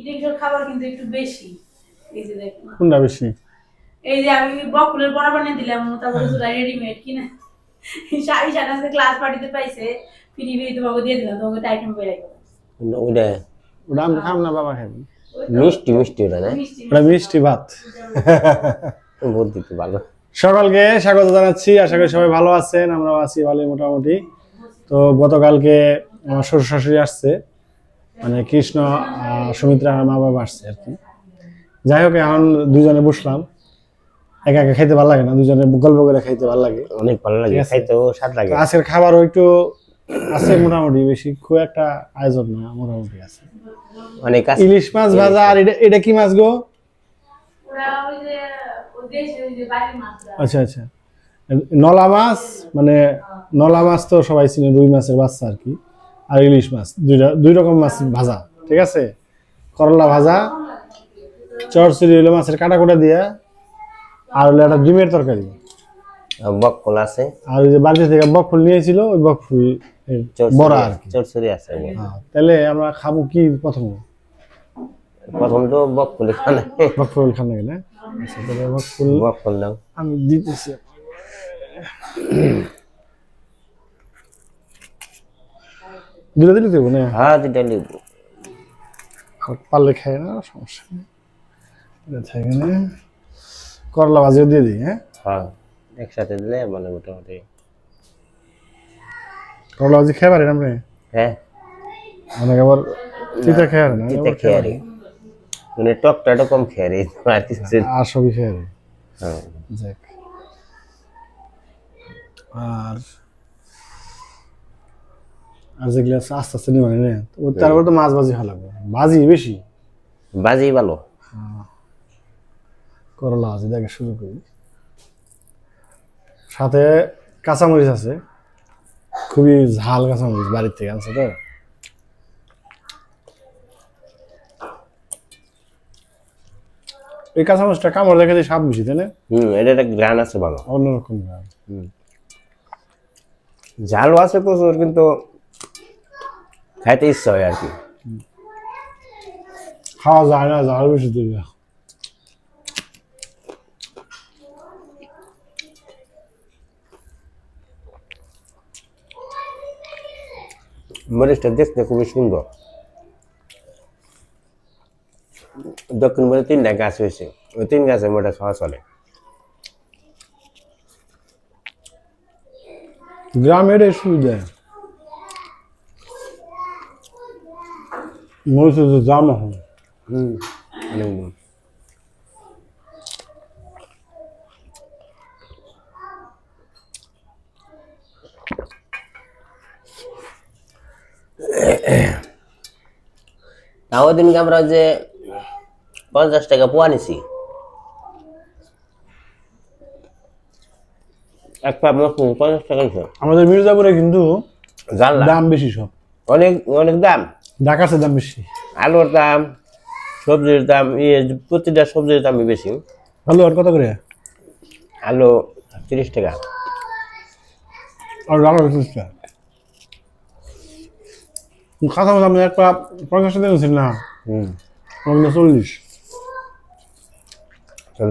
ইলিশের খাবার কিন্তু একটু বেশি। এই যে দেখুন কোনটা বেশি? এই যে আমি বকুলের বড়া বানিয়ে দিলাম, তারপরে জুলাই রেডিমেড কিনা শাড়ি সাথে ক্লাস পার্টিতে পাইছে, ফ্রি ফ্রি তোমাকে দিয়ে দিলাম, তোমাকে আইটেম বেড়ে গেল। ওটা ওটা আমি খাম না, বাবা খাবেন। মিষ্টি মিষ্টি ওটা না, ওটা মিষ্টি ভাত। বুদ্ধি তো ভালো। সকালকে স্বাগত জানাচ্ছি, আশা করি সবাই ভালো আছেন, আমরাও আছি ভালোই মোটামুটি। তো গতকালকে আমার শ্বশুর শাশুড়ি আসছে, মানে কৃষ্ণ সুমিত্রা মা বাবা আসছে আর কি। যাই হোক, এখন দুজনে বসলাম, একা একা খাইতে ভালো লাগে না, দুজনে গল্প করে খাইতে ভালো লাগে, অনেক ভালো লাগে, খাইতেও স্বাদ লাগে। আজকের খাবারও একটু আছে মোটামুটি, বেশি খুব একটা আয়োজন না, মোটামুটি আছে। অনেক ইলিশ মাছ ভাজা, আর এটা কি মাছ গো? আচ্ছা আচ্ছা, নলা মাছ, মানে নলা মাছ তো সবাই চিনে, রুই মাছের বাচ্চা আর কি। আর ইলিশ মাছ, দুই রকম মাছ ভাজা, ঠিক আছে। করলা ভাজা, চরচুরি হলো মাছের কাটা কোটা দিয়া, আর হলো একটা ডিমের তরকারি, বকফুল আছে। আর ওই যে বাড়িতে থেকে বকফুল নিয়েছিল, ওই বকফুল বড়া আর কি, চরচুরি আছে। তাহলে আমরা খাবো কি প্রথম তো বকফুল খানা, বকফুল খান নাকি না? আচ্ছা, তাহলে বকফুল দাও, আমি দিতেছি। দুটো দিলে দেবো না? হ্যাঁ দুটা নিব, পারলে খাই না, সমস্যা নেই। করলা ভাজিও দিয়ে দিই। হ্যাঁ একসাথে দিলে মানে মোটামুটি। করলা ভাজি খেয়ে পারেন আপনি? হ্যাঁ অনেক আবার তিতা খেয়ে না, তিতা খেয়ে রে, মানে টকটা কম খেয়ে রে, আর সবই খেয়ে রে। হ্যাঁ যাক, আর যেগুলো আস্তে আস্তে নিয়ে মানে তারপর তো মাছ ভাজি ভালো লাগবে, ভাজি বেশি, বাজি ভালো। করলা ভাজি দেখে শুরু করি, সাথে কাঁচামরিচ আছে, খুবই ঝাল কাঁচামরিচ, বাড়ির থেকে আনছে তো। এই কাঁচামরিচটা কামড় দেখে স্বাদ বেশি, তাই না? এটা একটা গ্রান আছে ভালো, অন্যরকম। ঝালও আছে প্রচুর, কিন্তু খাইতে ইচ্ছা হয় আর কি, খাওয়া যায় না, ঝাল বেশি দিলে। মরিচটা দেখতে খুবই সুন্দর। দক্ষিণ মধ্যে 3টা গাছ হয়েছে, ওই 3 গাছের মধ্যে খাওয়া চলে। গ্রামের এই সুবিধা, মরিচের যে দাম এখন, অনেক তাও দিনকে আমরা যে 50 টাকা পোয়া নিছি, এক পা মত 50 টাকা নিছে। আমাদের মির্জাপুরে কিন্তু জানলা দাম বেশি, সব অনেক অনেক দাম, ঢাকার চেয়ে দাম বেশি। আলুর দাম, সবজির দাম, প্রতিটা সবজির দামই বেশি। আলু আর কত করে? আলু 30 টাকা, আর আলু 30 টাকা। কাঁচামরিচ আমি এক পা 50 টাকা দিয়েছিল না, 40।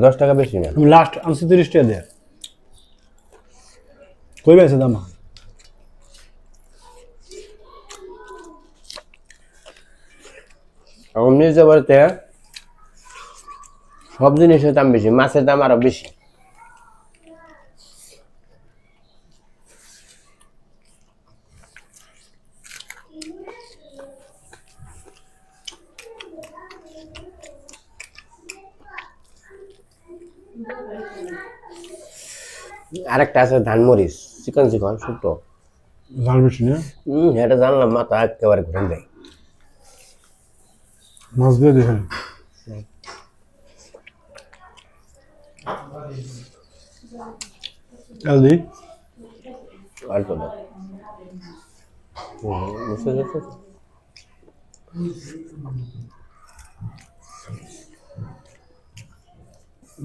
10 টাকা বেশি না। আমি লাস্ট আনছি 30 টাকা দিয়ে, কই বেছে দাম। মির্জাপুরেতে সব জিনিসের দাম বেশি, মাছের দাম আরো বেশি। আরেকটা আছে ধানমরিচ, চিকন চিকন ছোট, ঝাল বেশি না? এটা জানলাম, মাথা একেবারে ঘুরে দেয়। মাছ দিয়ে দেখেন, তেল দিই, অল্প দাও।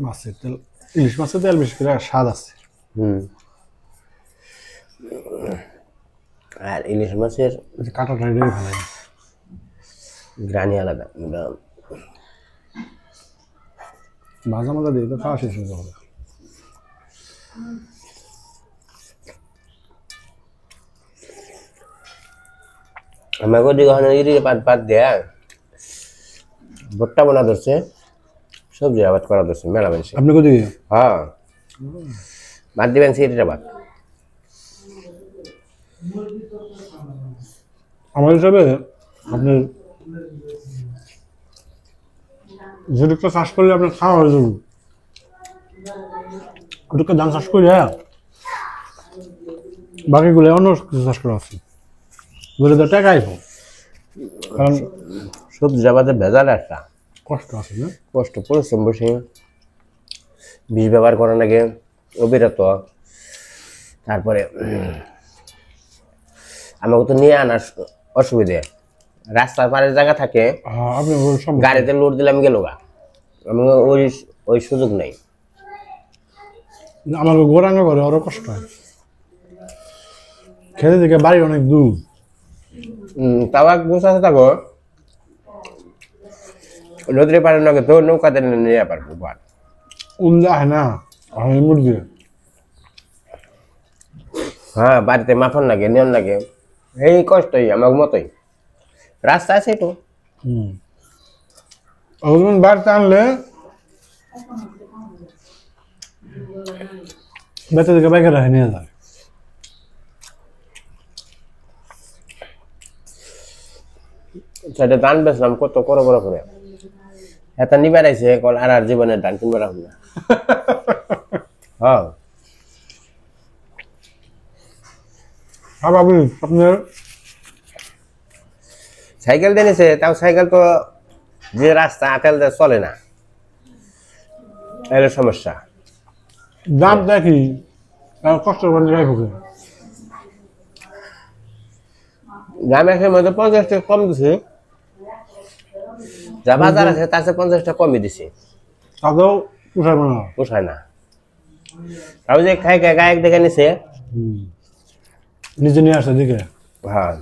মাছের তেল, ইলিশ মাছের তেল বেশি করে স্বাদ আছে। আর ইলিশ মাছের কাঁটাটা এটাই ভালো লাগে, গ্রানি আলাদা, ভাজা মাজা দিয়ে তো খাওয়া শেষ হয়ে যাবে। আমাকে ওদিকে ওখানে ইরির পাত দেয়া ভুট্টা বোনা ধরছে, সবজি আবাদ করা ধরছে মেলা মানুষ। আপনি কোথায়? হ্যাঁ বাদ দিবেন ইরির আবাদ। আমার হিসাবে আপনি যেটুকু চাষ করলে আপনার খাওয়া হয়ে যাবে, ওটুকু ধান চাষ করে বাকিগুলো অন্য কিছু চাষ করা আছে, বলে তো টাকা আইব, কারণ সবজি আবাদের ভেজাল একটা কষ্ট আছে না, কষ্ট পরিশ্রম বেশি, বীজ ব্যবহার করার লাগে অবিরত। তারপরে আমাকে তো নিয়ে আনার অসুবিধে, রাস্তার পাড়ের জায়গা থাকে, আপনি গাড়িতে লোড দিলাম গেল গা, আমি ওই ওই সুযোগ নেই। আমার গোড়াঙ্গা করে আরো কষ্ট হয়, খেতে থেকে বাড়ি অনেক দূর। তাও এক গোছ আছে থাকো নদীর পাড়ের নগে তো নৌকাতে নিয়ে পারবো বার হয় না মুরগি। হ্যাঁ বাড়িতে মাফন লাগে নিয়ন লাগে, এই কষ্টই আমার মতোই, রাস্তা আছে একটু। বাড়িতে আনলে বেঁচে থেকে বাইকে রাখে নিয়ে যায়। সেটা ধান বেচলাম কত বড় বড় করে, এটা নিবার আইছে কল আর জীবনের ধান কিনবে রাখুন না। হ্যাঁ আপনার সাইকেল দিয়ে নিছে, তাও সাইকেল তো যে রাস্তা আটেল দিয়ে চলে না, এর সমস্যা। দাম দেখি কষ্ট করে যাই হোক, গ্রামের মধ্যে 50 টাকা কম দিছে, যা বাজার আছে তার চেয়ে 50 টাকা কমই দিছে, তাতেও পোষায় না, পোষায় না। তাও যে খাই খাই গায়ক দেখে নিছে, নিজে নিয়ে আসে দিকে। হ্যাঁ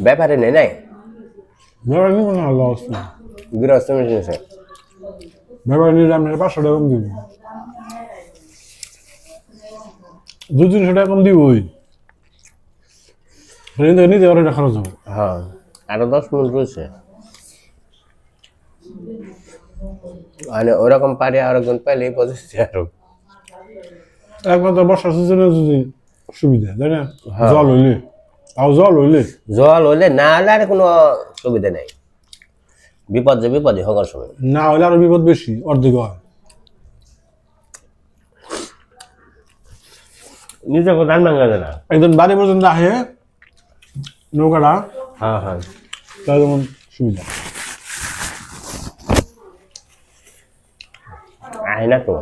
ব্যাপারে নেই নাই ব্যাপার নিব না, লস না, গৃহস্থ মেশিন আছে, ব্যাপার নিলে আপনার 500 টাকা কম দিব, 200-300 টাকা কম দিব, ওই নিতে ওরা খরচ হবে। হ্যাঁ আরো 10 মিনিট রয়েছে, মানে ওরকম পারে আরেকজন পাইলে পজিটিভ আরো একমাত্র বর্ষার সিজনে যদি সুবিধা, তাই না? জল হইলে, তাও জল হইলে না হলে আর কোনো সুবিধা নেই, বিপদ যে বিপদই হওয়ার সময়, না হলে আরো বিপদ বেশি, অর্ধেক হয়। নিজে ধান ভাঙা যায় না, একজন বাড়ি পর্যন্ত আসে নৌকাটা, হ্যাঁ হ্যাঁ তাই যেমন সুবিধা আয় না তো।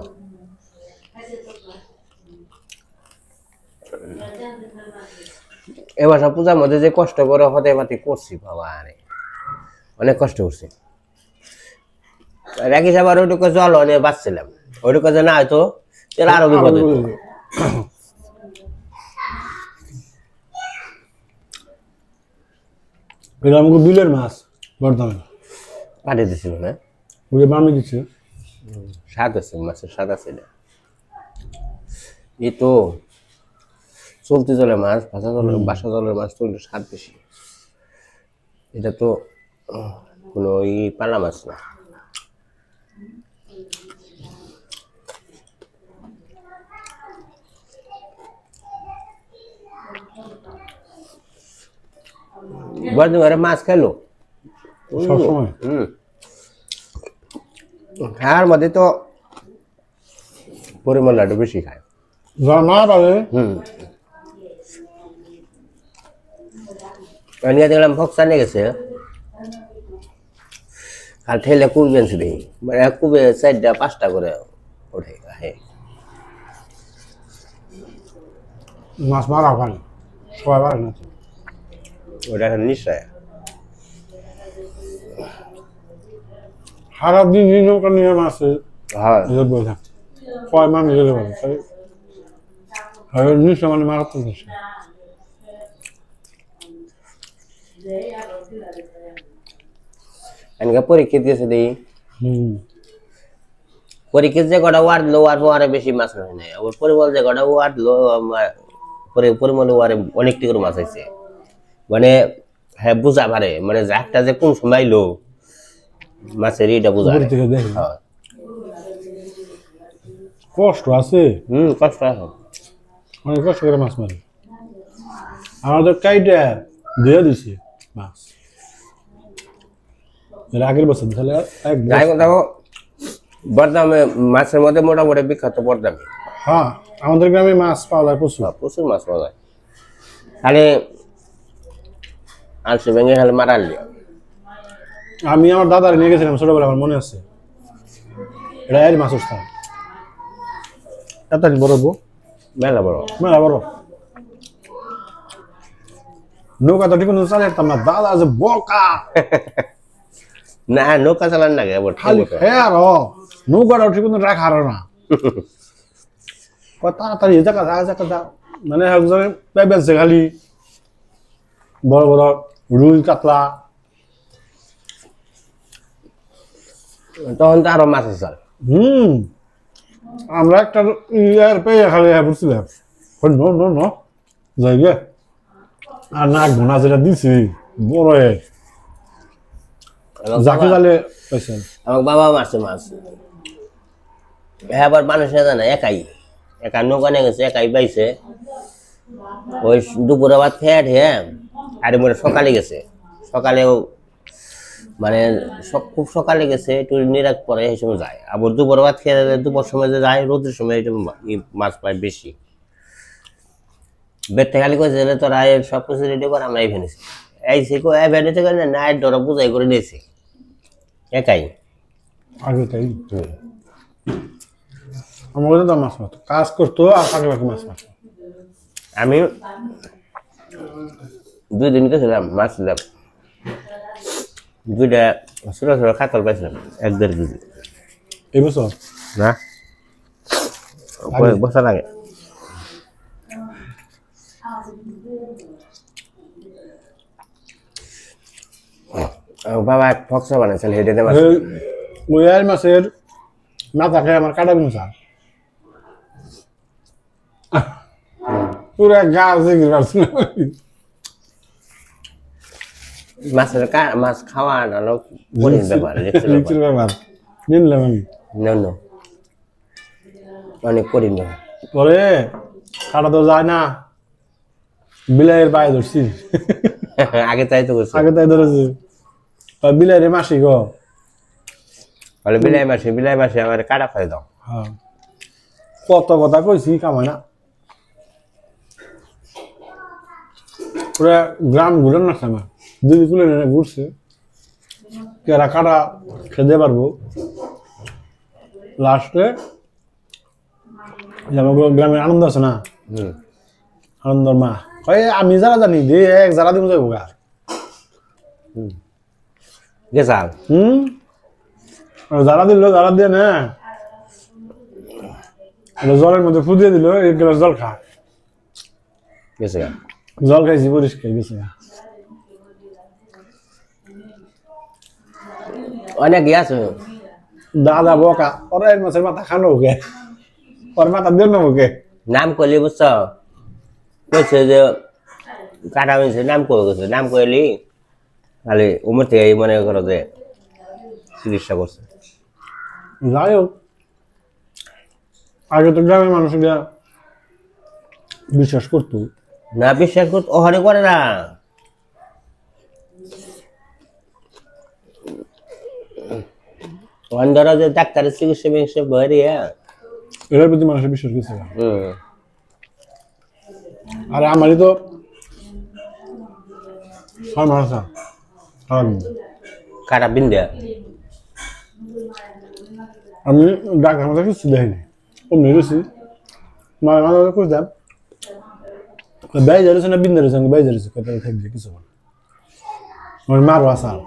এবার সব পূজার মধ্যে যে কষ্ট করে হতে পাতি করছি বাবা, আরে অনেক কষ্ট করছি। একই সাবার ওইটুকু জল নিয়ে বাঁচছিলাম, ওইটুকু যে না হয়তো তাহলে আরো বিপদ হইতো। এটা আমাকে বিলের মাছ বর্ধমান পাঠিয়ে দিছিল না, ওই মামি দিচ্ছে, স্বাদ আছে মাছের, স্বাদ আছে না। এই তো চলতি জলের মাছ, ভাষা জলের বাসা জলের মাছ তো একটু স্বাদ বেশি, এটা তো কোনো ওই পালা মাছ না। বর্ধমানে মাছ খেলো সবসময়। খাওয়ার মধ্যে তো পরিমল লাড্ডু বেশি খায়, যারা না পারে দেখলাম ফক্সা নিয়ে গেছে, আর ঠেলে কুড়বেন শুধু, মানে কুবে 4টা-5টা করে ওঠে গায়ে। মাছ মারা পারে, সবাই পারে না, ওটা এখন নিশ্চয় সারাদিন নৌকা নিয়ে মাছে হ্যাঁ কয় মানুষ যেতে পারে, তাই নিশ্চয় মানে মারাত্মক। এনকা পরীক্ষা দিয়েছে দেই পরীক্ষা যে কটা ওয়ার্ড লো আর পরে বেশি মাছ হয় না আবার পরিমল যে কটা ওয়ার্ড লো পরে পরিমল ওয়ারে অনেকটি করে মাছ হয়েছে মানে হ্যাঁ বুঝা পারে মানে একটা যে কোন সময় লো মাছের এটা বুঝা হ্যাঁ কষ্ট আছে কষ্ট আছে অনেক কষ্ট করে মাছ মারি আমাদের কাইটা দিয়ে দিছি মাছ এর আগের বছর তাহলে যাই দেখো বর্দামে মাছের মধ্যে মোটামুটি বিখ্যাত বর্দামে হ্যাঁ আমাদের গ্রামে মাছ পাওয়া যায় প্রচুর প্রচুর মাছ পাওয়া যায় খালি আলসে ভেঙে খালি মারাল আমি আমার দাদার নিয়ে গেছিলাম ছোটবেলা আমার মনে আছে এটা এর মাছ উঠতাম এত বড় বউ মেলা বড় মেলা বড় নৌকা তো ঠিক চালিয়ে যেতাম না দাদা যে বকা না নৌকা চালান না আবার খালি হ্যাঁ নৌকাটাও ঠিক মতো রাখা না তাড়াতাড়ি জায়গা যা মানে একজনে পেয়েছে খালি বড় বড় রুই কাতলা তখন তো আরো মাছ আছে আমরা একটা ইয়ার পেয়ে খালি বুঝছিলাম যাই গে আর নাক ভোনা যেটা দিছি বড় যাকে জালে পাইছেন আমার বাবা মারছে মাছ আবার মানুষ না জানে একা নৌকা নিয়ে গেছে একাই পাইছে ওই দুপুরে ভাত খেয়ে ঠেয়ে আর মনে সকালে গেছে সকালেও মানে খুব সকালে গেছে একটু নিরাগ পরে এই সময় যায় আবার দুপুরে ভাত খেয়ে দুপুর সময় যে যায় রোদের সময় একটু মাছ পায় বেশি বেড থেকে খালি করেছে তোরা সব কিছু রেডি করে আমরা এই ভেনেছি এই সে ভেনেছে করে না ডরা বুঝাই করে নিয়েছে একাই আগে তাই আমার কাছে তো মাছ মারতো কাজ করতো আর ফাঁকে ফাঁকে মাছ মারতো আমি 2 দিন গেছিলাম মাছ ছিলাম 2টা ছোট ছোট কাতল পাইছিলাম 1-1.5 কেজি এই বছর না বছর লাগে বাবা ফক্সা বানাইছিল হেডে মাছ ওই আর মাছের না থাকে আমার কাটা গুমসা পুরা গাছ মাছ খাওয়া নালো কঠিন ব্যাপার রিক্সের ব্যাপার নিলাম আমি অনেক কঠিন ব্যাপার পরে কাটা তো যায় না বিলাইয়ের পায়ে ধরছি আগে তাই তো করছি আগে তাই ধরেছি বিলাইয়ের মাসি গো বলে বিলাই মাসে আমার কাটা ফেলে দাও হ্যাঁ কত কথা কইছি কামাই না পুরা গ্রাম ঘুরেন না খানা দিদি তুলে নিয়ে ঘুরছে কেরা কাটা খেতে পারবো লাস্টে গ্রামের আনন্দ আছে না আনন্দর মা কয়ে আমি যারা জানি দে এক যারা দিব যাবো গা গেছা যারা দিল যারা দিয়ে না জলের মধ্যে ফু দিয়ে দিল এক গ্লাস জল খা গেছে জল খাইছি পরিষ্কার গেছে অনেক গিয়েছে দাদা বকা ওরা এক মাসের মাথা খানো ওকে ওর মাথা দেন না ওকে নাম করলি বুঝছ কইছে যে কাটা হয়েছে নাম করে গেছে নাম করলি খালি উমর থেকে মনে করো যে চিকিৎসা করছে যাই হোক আগে তো গ্রামের মানুষরা বিশ্বাস করতো না বিশ্বাস করতে ওখানে করে না ওখানে ধরো যে ডাক্তারের চিকিৎসা ভরে এটার প্রতি মানুষের বিশ্বাস করছে আর আমারই তো কাটা বিন্দা আমি ডাক্তার মাথা কিছু দেখিনি অমনি গেছি মায়ের মাথা করতাম বেজার হয়েছে না বিন্দা রয়েছে বেজার হয়েছে কথা থাকবে কিছু আমার মারো আসাল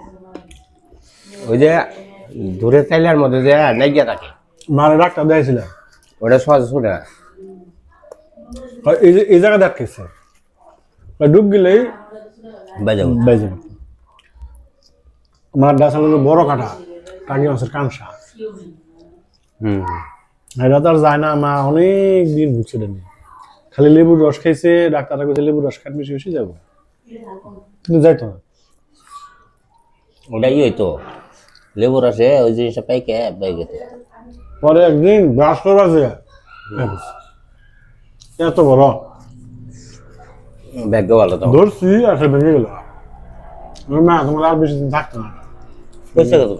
ওই যে দূরে চাইলার মধ্যে যে নাইগিয়া থাকে মারে ডাক্তার দিয়েছিলাম ওটা সহজ ছোট না এই জায়গা দেখাইছে ডুব গেলেই বাজে বেজে পড়তো। আমার গাছ হলো বড় কাটা টাকি মাছের কাঁসা, এটা তো আর যায় না। মা অনেক দিন ভুগছে এটা নিয়ে, খালি লেবুর রস খাইছে, ডাক্তাররা কইছে লেবুর রস খাট বেশি বেশি যাবো, কিন্তু যাইতো না। ওটাই হইতো লেবু রসে ওই জিনিসটা পাইকে পাইকে। পরে একদিন ব্রাশ করবার যে এত বড় ভাগ্য ভালো তো ধরছি আর সে ভেঙে গেল। মা তোমার আর বেশি দিন থাকতো না। পয়সা কত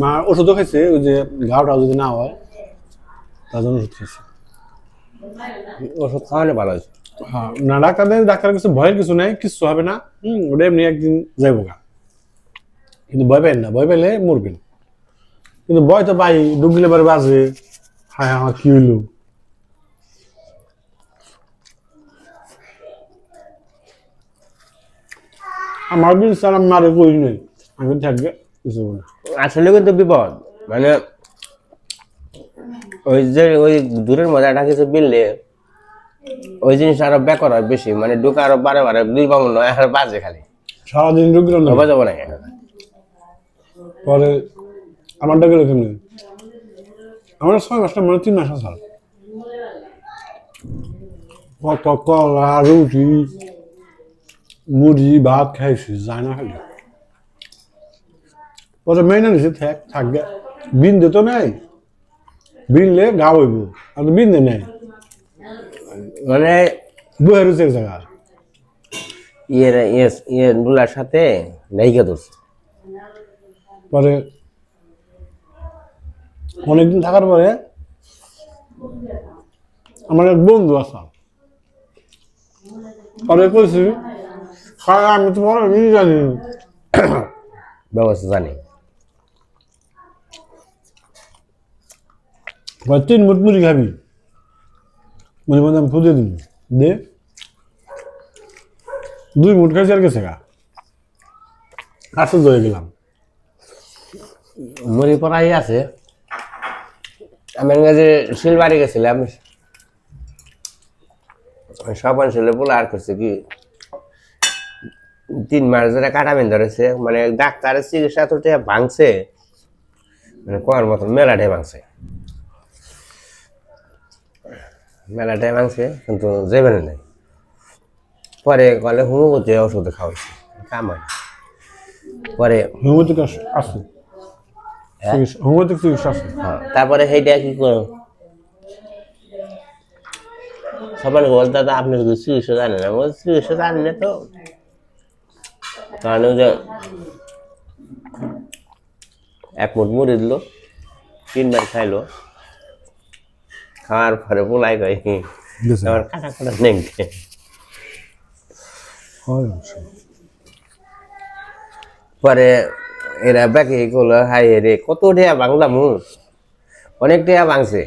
মা ওষুধও খাইছে, ওই যে ঘাওটা যদি না হয় তার জন্য ওষুধ খাইছে। ওষুধ খাওয়ালে ভালো হয়েছে। হ্যাঁ, না ডাক্তার কিছু ভয়ের কিছু নাই, কিছু হবে না। ওটা এমনি একদিন যাইবো গা, কিন্তু ভয় পাইন না, ভয় পাইলে মরবেন। কিন্তু ভয় তো পাই, ডুব দিলে পরে বাজে, হায় আমার কি হইল। আমার দিন স্যার আমি মারে করি নাই, আমি থাকবে কিছু না। আসলে কিন্তু বিপদ, মানে ওই যে ওই দূরের মজাটা কিছু বিললে ওই জিনিসটা আরো বেকার হয় বেশি, মানে ঢুকে আরো বারে বারে দুই পাবো নয় আর বাজে খালি সারাদিন ঢুকলো না, বাজাবো না। পরে আমারটা গেলে কেমনি, আমার 6 মাসটা মানে 3 মাস আছে। কত কলা রুটি মুড়ি ভাত খাইছি, যায় না খালি। পরে মেনে নিছে থাকবে, বিন্দে তো নাই, বিনলে গা হইব, আর বিন্দে নেই, মানে বহে রয়েছে এক জায়গা। ইয়ে নুলার সাথে নাইকা ধরছে। পরে অনেকদিন থাকার পরে আমার এক বন্ধু আসা, পরে কইছি আমি তো বড় জানি ব্যবস্থা জানি। 3 মুঠ মুড়ি খাবি, মুড়ি মধ্যে আমি ফুটে দিন দে, 2 মুঠ খাইছি আর গেছে গা, আশ্চর্য হয়ে গেলাম। মুড়ি পড়াই আছে। আমি যে শিলবাড়ি গেছিলাম, সব অঞ্চলে বলে আর করছে কি 3 মাস ধরে কাটামিন ধরেছে, মানে ডাক্তারের চিকিৎসা তো ভাঙছে, মানে কোয়ার মতন মেলাটাই ভাঙছে, মেলাটাই ভাঙছে, কিন্তু যাবে না। পরে গলে হোমিওপ্যাথি ওষুধ খাওয়াইছে, কাম হয়। পরে হোমিওপ্যাথিক আছে, হোমিওপ্যাথিক চিকিৎসা আছে। তারপরে সেইটা কি করো সবাই বল, দাদা আপনার কিছু চিকিৎসা জানে না, বল চিকিৎসা জানি না তো। কারণ ওই যে 1 মুঠ মুড়ি দিল, 3 বার খাইলো, খাওয়ার পরে পোলাই গাই আমার কাটা কাটা নেই। পরে এরা বাকি করলো, হাই রে কত টিয়া বাংলাম, অনেক টিয়া ভাঙছে।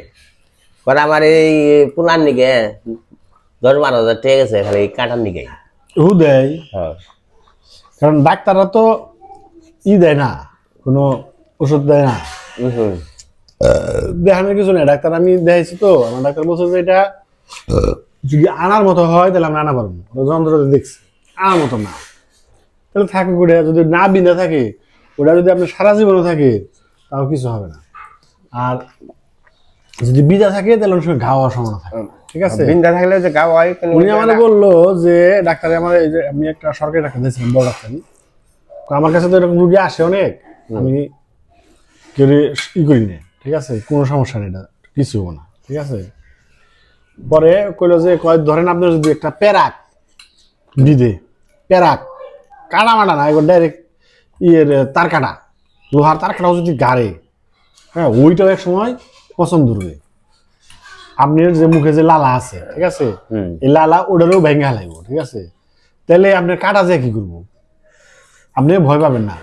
পরে আমার এই পুনার নিকে 10-12 হাজার টাকা গেছে খালি কাটার নিকে। দেয়, হ্যাঁ, কারণ ডাক্তাররা তো দেয় না, কোনো ওষুধ দেয় না, দেখানোর কিছু নেই। ডাক্তার আমি দেখাইছি তো, আমার ডাক্তার বলছে যে এটা যদি আনার মতো হয় তাহলে আমরা আনা পারবো, যন্ত্র দেখছি আনার মতো না, তাহলে থাকে ওটা যদি না বিন্ধা থাকে, ওটা যদি আপনার সারা জীবনও থাকে তাও কিছু হবে না। আর যদি বিধা থাকে তাহলে অনেক সময় ঘা হওয়ার সম্ভাবনা থাকে, ঠিক আছে। বিন্দা থাকলে যে গা হয়। উনি আমাকে বললো যে ডাক্তারে আমার এই যে আমি একটা সরকারি ডাক্তার দিয়েছিলাম, বড় ডাক্তারি, আমার কাছে তো এরকম রুগী আসে অনেক, আমি কেউ ই করি না, ঠিক আছে, কোনো সমস্যা নেই, এটা কিছু হবো না, ঠিক আছে। পরে কইলো যে ধরেন আপনার যদি একটা প্যারাক দিদে, প্যারাক কাটা মাটা না, এবার ডাইরেক্ট তার কাটা, লোহার তার কাটাও যদি গাড়ে, হ্যাঁ, ওইটাও এক সময় পছন্দ ধরবে। আপনার যে মুখে যে লালা আছে, ঠিক আছে, এই লালা ওটারও ভেঙে হালাইব, ঠিক আছে। তাহলে আপনার কাটা যায় কি করবো, আপনি ভয় পাবেন না,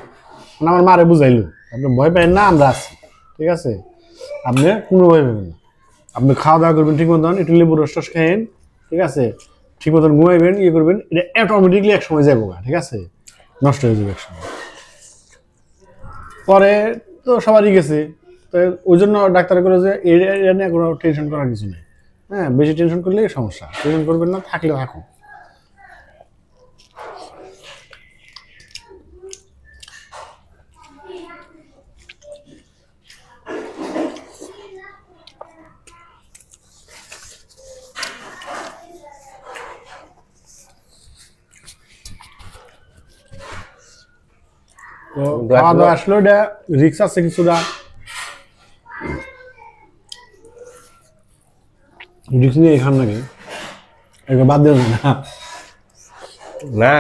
আমার মারে বুঝাইলো, আপনি ভয় পাবেন না, আমরা আছি, ঠিক আছে, আপনি কোনো ভয় পাবেন না। আপনি খাওয়া দাওয়া করবেন ঠিক মতন, একটু লেবু রস টস খাইন, ঠিক আছে, ঠিক মতন ঘুমাইবেন, ইয়ে করবেন, এটা অটোমেটিকলি এক সময় যাবো, ঠিক আছে, নষ্ট হয়ে যাবে এক সময়। পরে তো সবারই গেছে, তো ওই জন্য ডাক্তার করে যে এটা নিয়ে কোনো টেনশন করার কিছু নেই, হ্যাঁ, বেশি টেনশন করলে সমস্যা, টেনশন করবেন না, থাকলে থাকুন। তো খাওয়া দাওয়া আসলে এটা রিক্স আছে কিছুটা, রিক্স নিয়ে খান নাকি একবার বাদ দেবেন না। না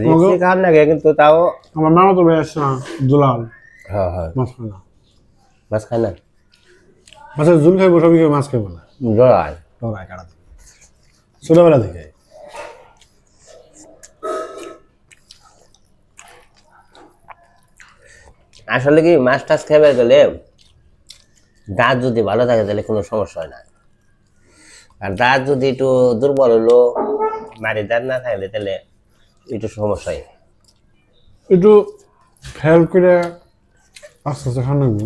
রিক্সি খান লাগে কিন্তু তাও আমার মামা তো ভাই আসছে না, দুলাল হ্যাঁ হ্যাঁ মাছ খায় না, মাছ খায় না মাছের ঝুল খাইবো, সবই খাইবো, মাছ খাইবো না। জড়ায় ডরায় কাটা থেকে, ছোটবেলা থেকে। আসলে কি মাছ টাছ খেয়ে গেলে দাঁত যদি ভালো থাকে তাহলে কোনো সমস্যা হয় না, আর দাঁত যদি একটু দুর্বল হলো মারি দাঁত না থাকলে তাহলে একটু সমস্যা হয়। একটু খেয়াল করে আস্তে আস্তে খান লাগবে,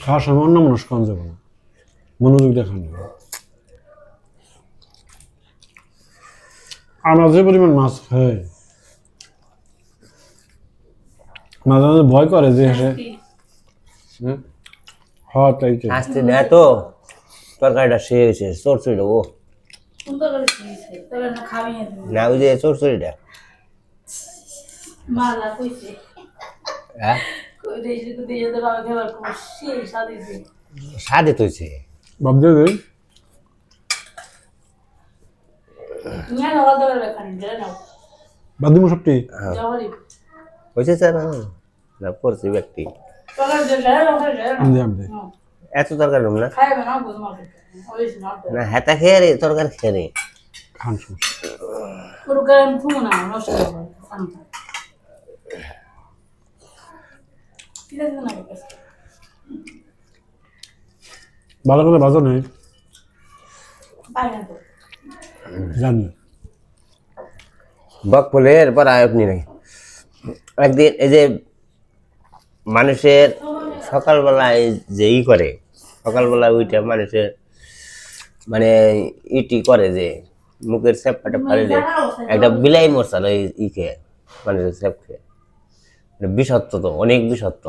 খাওয়ার সময় অন্য মানুষ খাওয়া যাবে না, মনোযোগ দিয়ে খান যাবে। আমরা যে পরিমাণ মাছ খাই, মাঝে মাঝে ভয় করে যে এসে হওয়ার টাইপে শাস্তি দেয় তো তরকারিটা সে হয়েছে চড়চড়িটা ও সুন্দর করে খেয়েছে তবে না খাবি না ওই যে চড়চড়িটা মালা কইছে হ্যাঁ কই দেশে তো দেশে তো বাবা খাবার খুব সেই সাদিছে স্বাদে তৈছে ভাব দিয়ে দেই। তুমি আর হওয়া দাবার খানি দিলে নাও বাদ দিব সবটি জহরি হয়েছে স্যার না পড়ছি ব্যক্তি তরকারি দিলে নাও দিয়ে আমি দিই। এত তরকারি না খাইবে না বুঝ মাকে ওই না না হেতা খেয়ে রে তরকারি খেয়ে রে খান সমস্যা। পুরো গরম থু না নষ্ট হবে সামনে ঠিক আছে না কাছে ভালো করে ভাজো নেই পাই না তো জানি বক বলে এরপর আপনি নাই একদিন এই যে মানুষের সকালবেলায় যে ই করে সকালবেলায় ওইটা মানুষের মানে ইটি করে যে মুখের স্যাপটা ফাড়িলে একটা বিলাই মশাল ওই ই খেয়ে মানুষের স্যাপ খেয়ে বিষত্ব তো অনেক বিষত্ব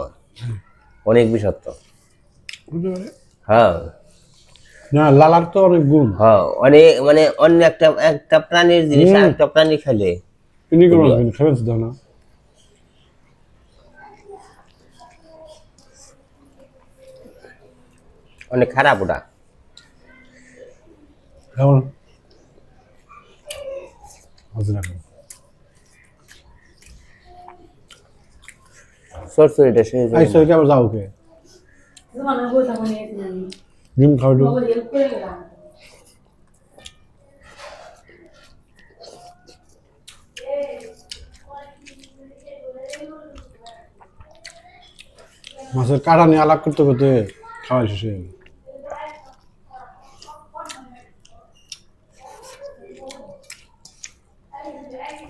অনেক বিষত্ব বুঝতে পারে হ্যাঁ না, লালার তো অনেক গুণ, হ্যাঁ অনেক মানে অন্য একটা একটা প্রাণীর জিনিস আর একটা প্রাণী খেলে তিনি কোনো খাবেন তো না। অনেক খারাপ ওটা কেমন ভাজি রাখুন, সরষরিটা সে আইসো কেমন যাও কে তোমার কথা মনে আছে ডিম খাও একটু। বাবা হেল্প করে গেলাম মাছের কাটা নিয়ে আলাপ করতে করতে খাওয়া শেষ হয়ে গেল।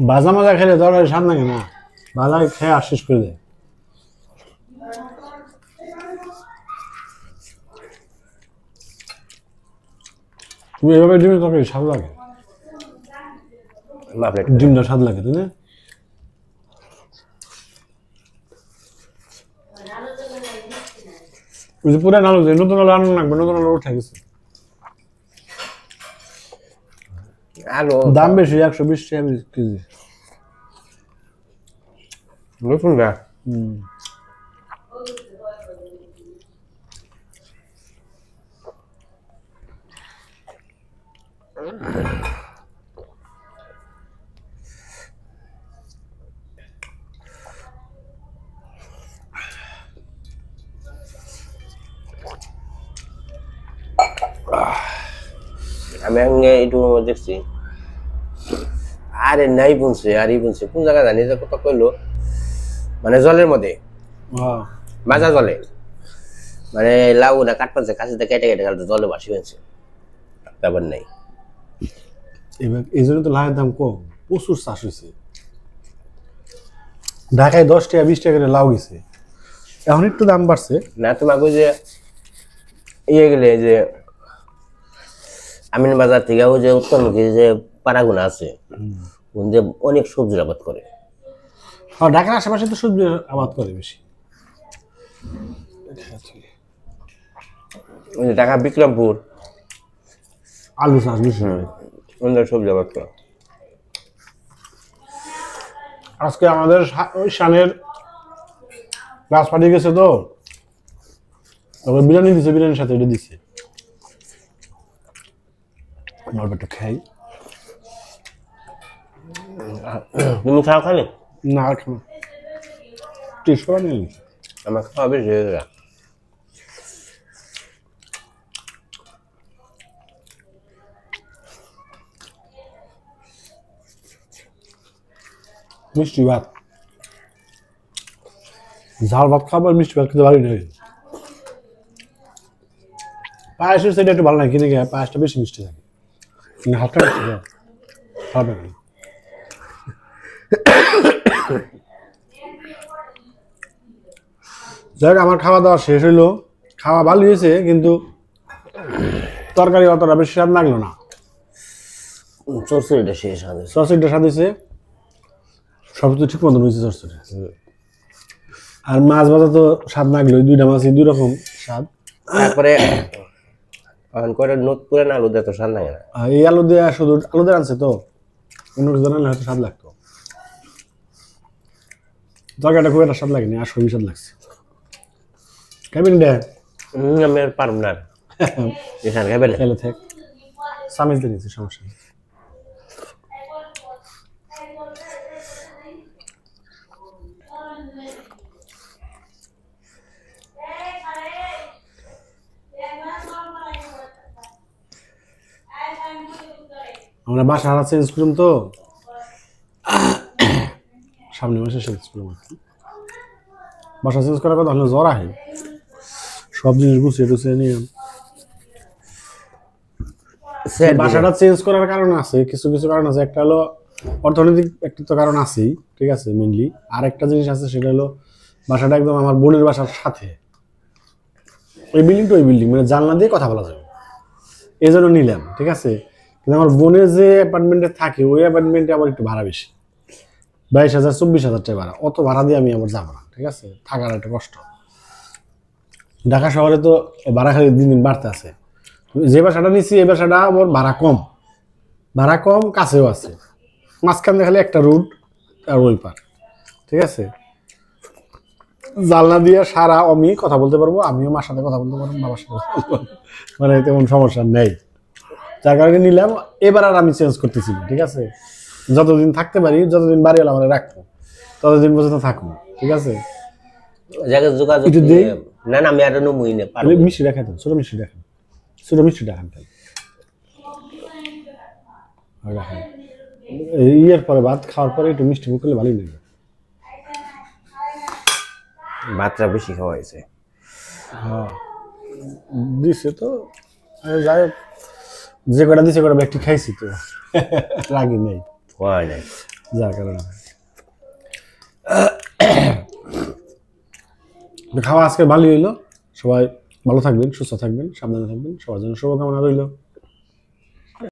ভাজা মাজা খেলে তরকারি স্বাদ লাগে না, ভাজা খেয়ে আর শেষ করে দেয়। তুমি এভাবে ডিমের তরকারি স্বাদ লাগে, মাপলেট ডিমটা স্বাদ লাগে তাই না? ওই যে পুরান আলু, যে নতুন আলু আনন্দ লাগবে, নতুন আলু উঠে গেছে, আলু দাম বেশি, 120 টাকা কেজি। নতুন না আমি একটু দেখছি আরে নাই বুনছে আর ই বুনছে কোন জায়গা জানি যে কথা কইলো মানে জলের মধ্যে মাজা জলে মানে লাউ না কাঠ পাচ্ছে কাছে কেটে কেটে কাটতে জলে ভাসি হয়েছে ব্যাপার নাই এবার এই জন্য তো লাউয়ের দাম কম, প্রচুর চাষ হয়েছে। ঢাকায় 10 টাকা 20 টাকা করে লাউ গেছে, এখন একটু দাম বাড়ছে। না তোমাকে ওই যে ইয়ে গেলে যে আমিন বাজার থেকে ওই যে উত্তরমুখী যে পাড়াগুনা আছে যে অনেক সবজির আবাদ করে। ঢাকার আশেপাশে তো সবজি আবাদ করে বেশি। ওই যে ঢাকা বিক্রমপুর আলু চাষ বেশি। ওদের সবজি আবাদ করে। আজকে আমাদের ওই শানের গাছ ফাটিয়ে গেছে তো, তারপরে বিরিয়ানি দিছে, বিরিয়ানির সাথে এটা দিছে। অল্প একটু খাই। তুমি খাও খালি? না আর খাবো, টেস্ট করা নেই। আমার খাওয়া বেশি হয়ে গেল। মিষ্টি ভাত, ঝাল ভাত খাবার মিষ্টি ভাত খেতে পারি না। পায়েসের সেটা একটু ভালো লাগে, কিনে গিয়ে পায়েসটা বেশি মিষ্টি থাকে, হালকা মিষ্টি খাবে না। যাই হোক, আমার খাওয়া দাওয়া শেষ হইলো। খাওয়া ভালো হয়েছে, কিন্তু তরকারি অতটা বেশি স্বাদ লাগলো না। চরচড়িটা শেষ হবে। সসেরটা স্বাদ হয়েছে, সব কিছু ঠিক মতন হয়েছে চরচড়ি। আর মাছ ভাজা তো স্বাদ লাগলো, দুইটা মাছই দুই রকম স্বাদ। তারপরে করে নোটপুরে না আলু দিয়ে তো স্বাদ লাগে না। এই আলু দিয়ে শুধু আলু দিয়ে আনছে তো, অন্য কিছু আনলে হয়তো স্বাদ লাগতো। তরকারিটা খুব একটা স্বাদ লাগেনি, আর সবই স্বাদ লাগছে। খাবেন ডে? আমি আর পারব না, এখানে খাবেন না। খেলে থাক, সামিজ দিয়ে নিচ্ছি, সমস্যা নেই। আমরা বাসা চেঞ্জ করুন তো, সামনে মাসে চেঞ্জ করুন আর কি। বাসা চেঞ্জ করার কথা হলে জ্বর আহে, সব জিনিস গুছিয়ে টুছিয়ে নিয়ে। বাসাটা চেঞ্জ করার কারণ আছে, কিছু কিছু কারণ আছে। একটা হলো অর্থনৈতিক, একটা তো কারণ আছেই, ঠিক আছে, মেনলি। আর একটা জিনিস আছে, সেটা হলো বাসাটা একদম আমার বোনের বাসার সাথে। ওই বিল্ডিং তো ওই বিল্ডিং, মানে জানলা দিয়ে কথা বলা যাবে, এই জন্য নিলাম, ঠিক আছে। কিন্তু আমার বোনের যে অ্যাপার্টমেন্টে থাকে, ওই অ্যাপার্টমেন্টে আবার একটু ভাড়া বেশি, 22,000 24,000 টাকা ভাড়া। অত ভাড়া দিয়ে আমি আবার যাবো না, ঠিক আছে, থাকার একটা কষ্ট। ঢাকা শহরে তো ভাড়া খালি দিন দিন বাড়তে আছে। যে বাসাটা নিচ্ছি, এই বাসাটা আমার ভাড়া কম, ভাড়া কম, কাছেও আছে, মাঝখানে খালি একটা রুট আর ওই পার, ঠিক আছে। জানলা দিয়ে সারা আমি কথা বলতে পারবো, আমিও মার সাথে কথা বলতে পারবো, বাবার সাথে কথা বলতে পারবো, মানে তেমন সমস্যা নেই। যার কারণে নিলাম। এবার আর আমি চেঞ্জ করতেছি না, ঠিক আছে। যতদিন থাকতে পারি, যতদিন বাড়িওয়ালা মানে রাখবো, ততদিন পর্যন্ত থাকবো, ঠিক আছে। না না, আমি আর নমুই না, মিষ্টি দেখাতেন, ছোট মিষ্টি দেখান, ছোট মিষ্টি দেখান, তাই রাখেন। ইয়ের পরে ভাত খাওয়ার পরে একটু মিষ্টি মুখ করলে ভালোই লাগবে। ভাতটা বেশি খাওয়া হয়েছে। হ্যাঁ দিছে তো, যাই হোক, যে কটা দিছে কটা একটু খাইছি তো, রাগি নেই, হয় নাই, যার কারণে। খাওয়া আজকে ভালোই হইলো। সবাই ভালো থাকবেন, সুস্থ থাকবেন, সাবধানে থাকবেন, সবার জন্য শুভকামনা রইল।